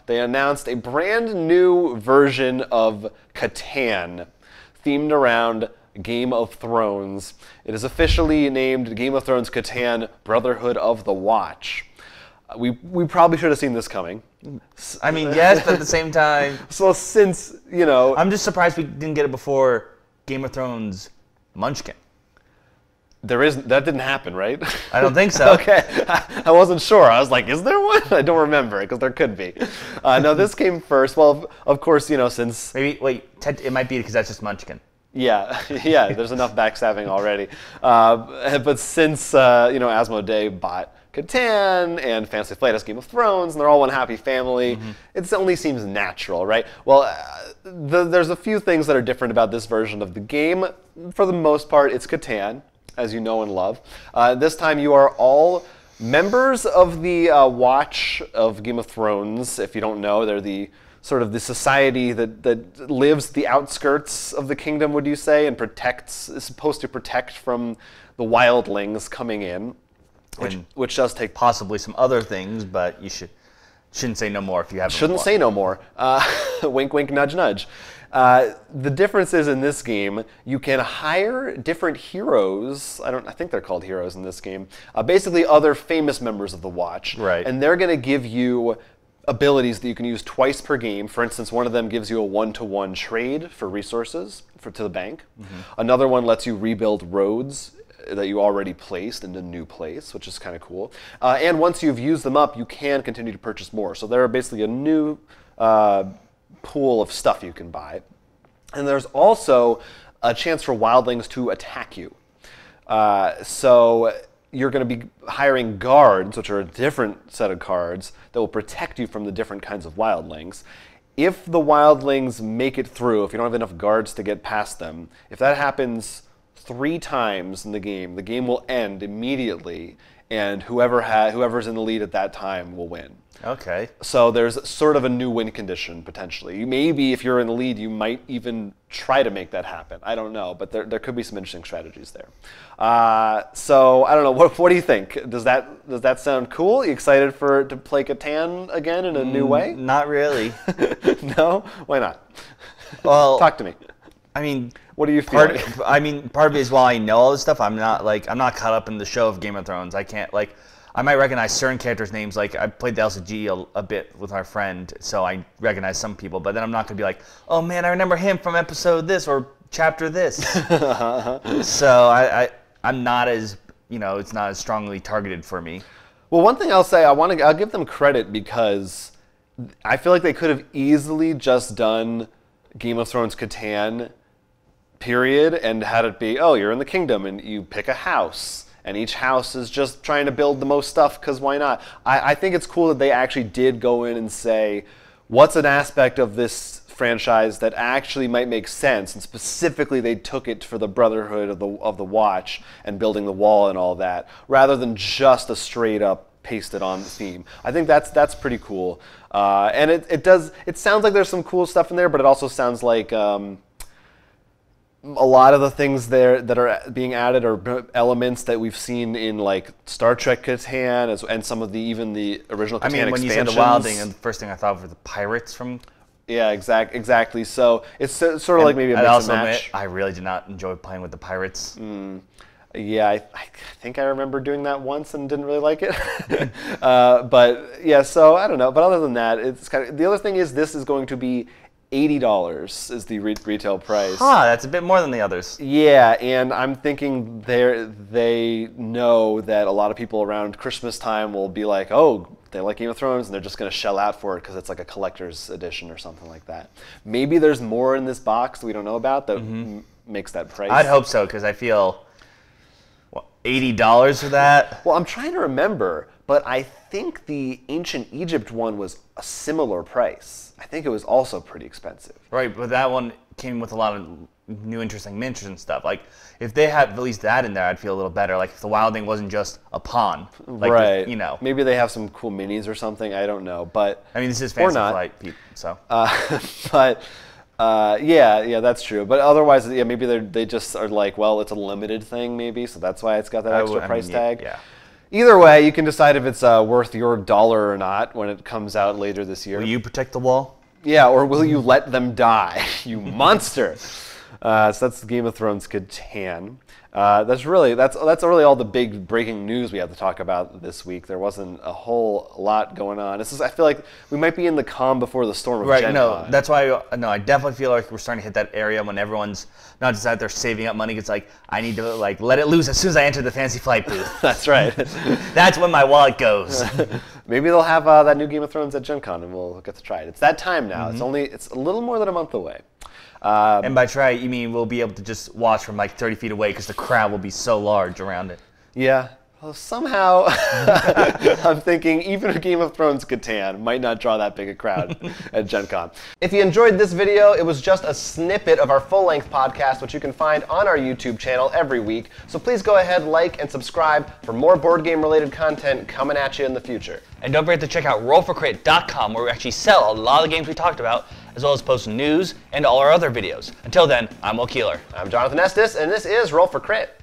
they announced a brand new version of Catan, themed around Game of Thrones. It is officially named Game of Thrones Catan Brotherhood of the Watch. We probably should have seen this coming. I mean, yes, but at the same time... So since, you know... I'm just surprised we didn't get it before Game of Thrones Munchkin. That didn't happen, right? I don't think so. Okay. I wasn't sure. I was like, is there one? I don't remember it, because there could be. No, this came first. Well, of course, you know, since... Maybe, wait, it might be because that's just Munchkin. Yeah, there's enough backstabbing already. But since, you know, Asmodee bought Catan and Fantasy Flight has Game of Thrones, and they're all one happy family, it only seems natural, right? Well, there's a few things that are different about this version of the game. For the most part, it's Catan, as you know and love. This time you are all members of the Watch of Game of Thrones. If you don't know, they're the sort of the society that lives the outskirts of the kingdom, would you say, and is supposed to protect from the wildlings coming in, which does take possibly some other things, but you shouldn't say no more if you haven't. Shouldn't say no more. Wink, wink, nudge, nudge. The difference is in this game, you can hire different heroes. I think they're called heroes in this game. Basically, other famous members of the Watch, right? And they're going to give you abilities that you can use twice per game. For instance, one of them gives you a 1-to-1 trade for resources to the bank. Another one lets you rebuild roads that you already placed in a new place, which is kind of cool. And once you've used them up, you can continue to purchase more. So they're basically a new pool of stuff you can buy. And there's also a chance for wildlings to attack you. So you're going to be hiring guards, which are a different set of cards that will protect you from the different kinds of wildlings. If the wildlings make it through, if you don't have enough guards to get past them, if that happens 3 times in the game will end immediately, and whoever's in the lead at that time will win. Okay. So there's sort of a new win condition, potentially. Maybe if you're in the lead, you might even try to make that happen. I don't know, but there could be some interesting strategies there. So I don't know. What do you think? Does that sound cool? You excited to play Catan again in a new way? Not really. No? Why not? Well, talk to me. I mean, what do you feel? Part of it is while I know all this stuff, I'm not caught up in the show of Game of Thrones. I can't I might recognize certain characters' names. Like, I played the LCG a bit with our friend, so I recognize some people. But then I'm not going to be like, oh, man, I remember him from episode this or chapter this. So I'm not as, it's not as strongly targeted for me. Well, one thing I'll say, I'll give them credit because I feel like they could have easily just done Game of Thrones Catan, period, and had it be, oh, you're in the kingdom and you pick a house. And each house is just trying to build the most stuff, because why not? I think it's cool that they actually did go in and say, what's an aspect of this franchise that actually might make sense? And specifically, they took it for the Brotherhood of the Watch and building the wall and all that, rather than just a straight-up pasted-on theme. I think that's pretty cool. And it sounds like there's some cool stuff in there, but it also sounds like a lot of the things there that are being added are elements that we've seen in like Star Trek Catan and some of even the original Catan expansions. When you said the wilding, and the first thing I thought were the pirates from... Yeah, exactly. So it's sort of like maybe a mix and match. I really did not enjoy playing with the pirates. Yeah, I think I remember doing that once and didn't really like it. But yeah, so I don't know. But other than that, it's kind of, the other thing is this is going to be $80 is the retail price. That's a bit more than the others. Yeah, and I'm thinking they know that a lot of people around Christmas time will be like, oh, they like Game of Thrones, and they're just going to shell out for it because it's like a collector's edition or something like that. Maybe there's more in this box that we don't know about that makes that price. I'd hope so, because I feel, $80 for that? Well, I'm trying to remember, but I think the Ancient Egypt one was a similar price. I think it was also pretty expensive. Right, but that one came with a lot of new interesting miniatures and stuff. Like, if they had at least that in there, I'd feel a little better. Like, if the wilding wasn't just a pawn. Like, right. Maybe they have some cool minis or something. I don't know. But I mean, this is Fantasy Flight, so. Yeah, that's true. But otherwise, yeah, maybe they just are like, well, it's a limited thing, maybe, so that's why it's got that extra price tag. Yeah. Either way, you can decide if it's worth your dollar or not when it comes out later this year. Will you protect the wall? Yeah, or will you let them die, you monster? So that's Game of Thrones Catan. That's really all the big breaking news we have to talk about this week. There wasn't a whole lot going on. I feel like we might be in the calm before the storm of Right, Gen no, Con. that's why, I definitely feel like we're starting to hit that area when everyone's not just out there saving up money. It's like, I need to like let it loose as soon as I enter the Fantasy Flight booth. That's right. That's when my wallet goes. Maybe they'll have that new Game of Thrones at Gen Con and we'll get to try it. It's that time now. It's a little more than a month away. And by try, you mean we'll be able to just watch from like 30 feet away because the crowd will be so large around it. Yeah. Well, somehow, I'm thinking even a Game of Thrones Catan might not draw that big a crowd at Gen Con. If you enjoyed this video, it was just a snippet of our full-length podcast, which you can find on our YouTube channel every week. So please go ahead, like, and subscribe for more board game-related content coming at you in the future. And don't forget to check out rollforcrit.com, where we actually sell a lot of the games we talked about, as well as post news and all our other videos. Until then, I'm Will Keeler. I'm Jonathan Estes, and this is Roll for Crit.